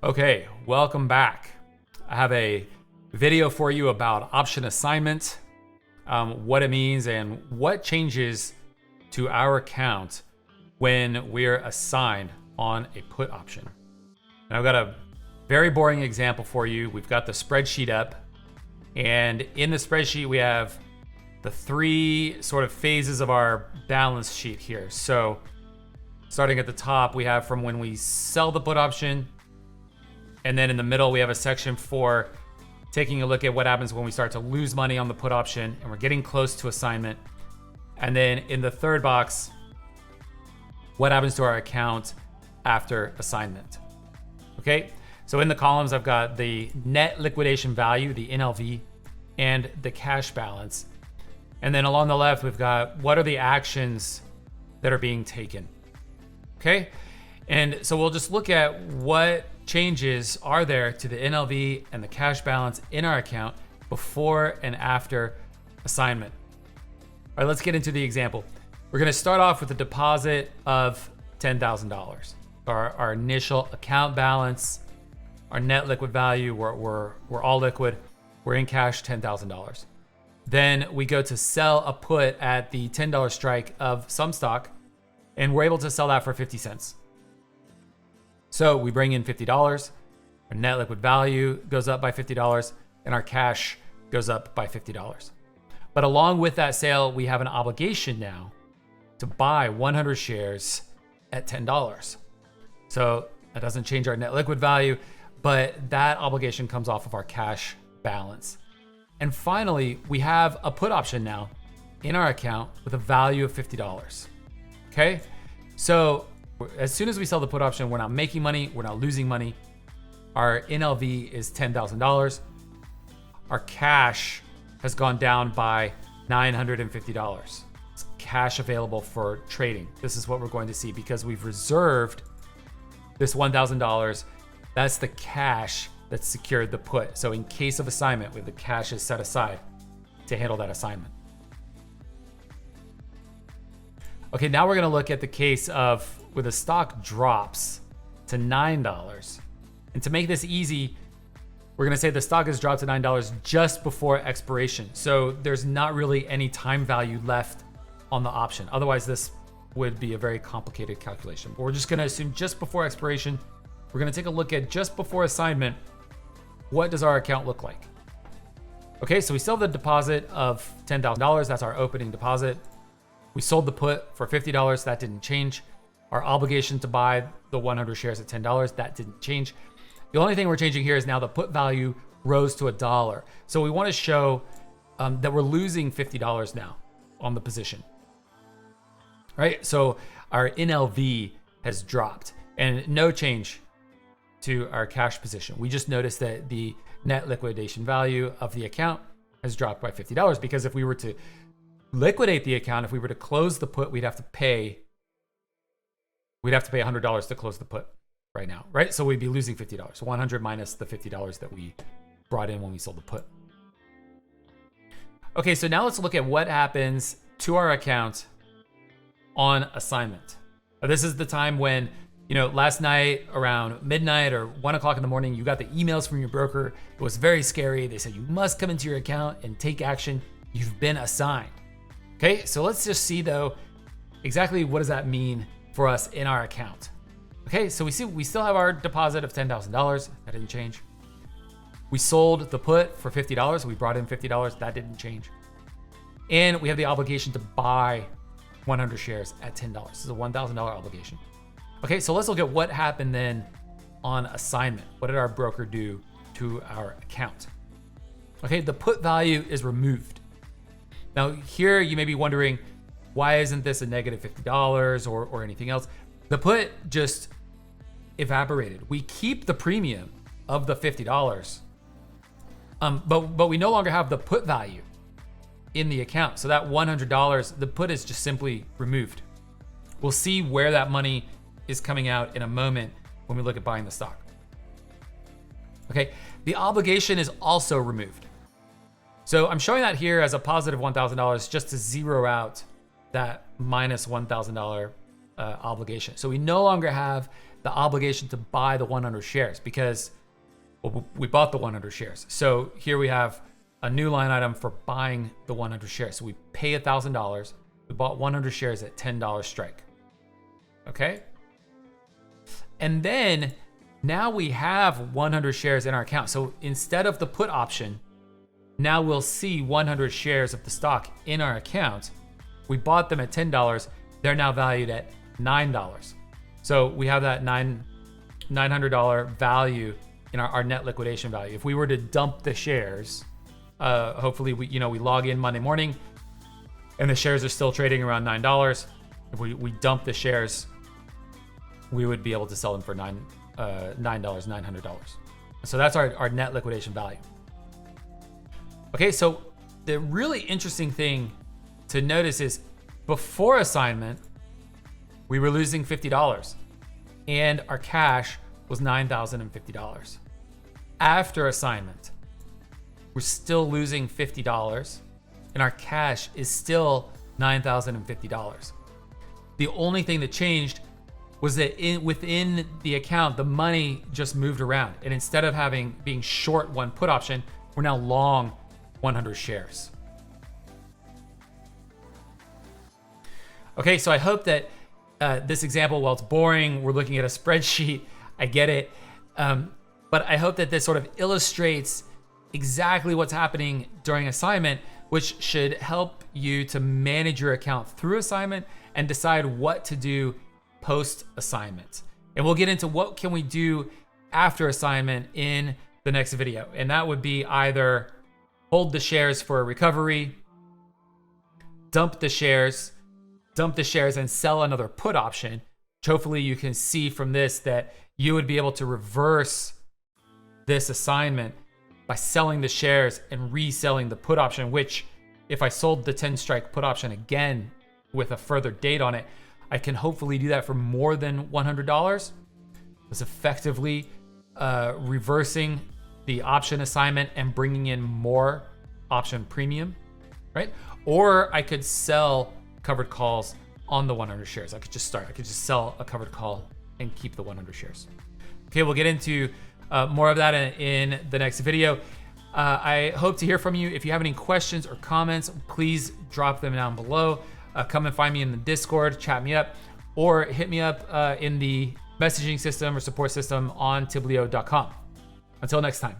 Okay, welcome back. I have a video for you about option assignment, what it means and what changes to our account when we're assigned on a put option. And I've got a very boring example for you. We've got the spreadsheet up, and in the spreadsheet we have the three sort of phases of our balance sheet here. So starting at the top, we have from when we sell the put option, and then in the middle we have a section for taking a look at what happens when we start to lose money on the put option and we're getting close to assignment. And then in the third box, what happens to our account after assignment. Okay, so in the columns I've got the net liquidation value, the NLV, and the cash balance. And then along the left, we've got what are the actions that are being taken. Okay, and so we'll just look at what changes are there to the NLV and the cash balance in our account before and after assignment. All right, let's get into the example. We're gonna start off with a deposit of $10,000. Our initial account balance, our net liquid value, we're all liquid. We're in cash, $10,000. Then we go to sell a put at the $10 strike of some stock, and we're able to sell that for 50 cents. So we bring in $50, our net liquid value goes up by $50, and our cash goes up by $50. But along with that sale, we have an obligation now to buy 100 shares at $10. So that doesn't change our net liquid value, but that obligation comes off of our cash balance. And finally, we have a put option now in our account with a value of $50. Okay, so as soon as we sell the put option, we're not making money, we're not losing money. Our NLV is $10,000. Our cash has gone down by $950. It's cash available for trading. This is what we're going to see because we've reserved this $1,000. That's the cash that secured the put. So in case of assignment, the cash is set aside to handle that assignment. Okay, now we're gonna look at the case of where the stock drops to $9. And to make this easy, we're gonna say the stock has dropped to $9 just before expiration. So there's not really any time value left on the option. Otherwise, this would be a very complicated calculation. But we're just gonna assume just before expiration. We're gonna take a look at just before assignment, what does our account look like? Okay, so we still have the deposit of $10,000. That's our opening deposit. We sold the put for $50. That didn't change. Our obligation to buy the 100 shares at $10, that didn't change. The only thing we're changing here is now the put value rose to $1. So we want to show that we're losing $50 now on the position, right? So our NLV has dropped and no change to our cash position. We just noticed that the net liquidation value of the account has dropped by $50 because if we were to liquidate the account, if we were to close the put, we'd have to pay $100 to close the put right now, right? So we'd be losing $50. 100 minus the $50 that we brought in when we sold the put. Okay, so now let's look at what happens to our account on assignment. This is the time when, last night around midnight or 1 o'clock in the morning, you got the emails from your broker. It was very scary. They said you must come into your account and take action. You've been assigned. Okay, so let's just see though, exactly what does that mean for us in our account. Okay, so we still have our deposit of $10,000. That didn't change. We sold the put for $50. We brought in $50. That didn't change. And we have the obligation to buy 100 shares at $10. This is a $1,000 obligation. Okay, so let's look at what happened then on assignment. What did our broker do to our account? Okay, the put value is removed. Now here you may be wondering, why isn't this a negative $50 or anything else? The put just evaporated. We keep the premium of the $50, but we no longer have the put value in the account. So that $100, the put is just simply removed. We'll see where that money is coming out in a moment when we look at buying the stock. Okay, the obligation is also removed. So I'm showing that here as a positive $1,000 just to zero out that minus $1,000 obligation. So we no longer have the obligation to buy the 100 shares because we bought the 100 shares. So here we have a new line item for buying the 100 shares. So we pay $1,000. We bought 100 shares at $10 strike. Okay. And then now we have 100 shares in our account. So instead of the put option, now we'll see 100 shares of the stock in our account. We bought them at $10. They're now valued at $9. So we have that $900 value in our net liquidation value. If we were to dump the shares, hopefully we log in Monday morning and the shares are still trading around $9. If we dump the shares, we would be able to sell them for $900. So that's our net liquidation value. Okay, so the really interesting thing to notice is before assignment, we were losing $50 and our cash was $9,050. After assignment, we're still losing $50 and our cash is still $9,050. The only thing that changed was that within the account, the money just moved around. And instead of being short one put option, we're now long 100 shares. Okay, so I hope that this example, while it's boring, we're looking at a spreadsheet, I get it. But I hope that this sort of illustrates exactly what's happening during assignment, which should help you to manage your account through assignment and decide what to do post assignment. And we'll get into what can we do after assignment in the next video. And that would be either hold the shares for a recovery, dump the shares and sell another put option, which hopefully you can see from this that you would be able to reverse this assignment by selling the shares and reselling the put option, which if I sold the 10 strike put option again with a further date on it, I can hopefully do that for more than $100. It's effectively reversing the option assignment and bringing in more option premium, right? Or I could sell covered calls on the 100 shares. I could just sell a covered call and keep the 100 shares. Okay, we'll get into more of that in the next video. I hope to hear from you. If you have any questions or comments, please drop them down below. Come and find me in the Discord, chat me up, or hit me up in the messaging system or support system on tiblio.com. Until next time.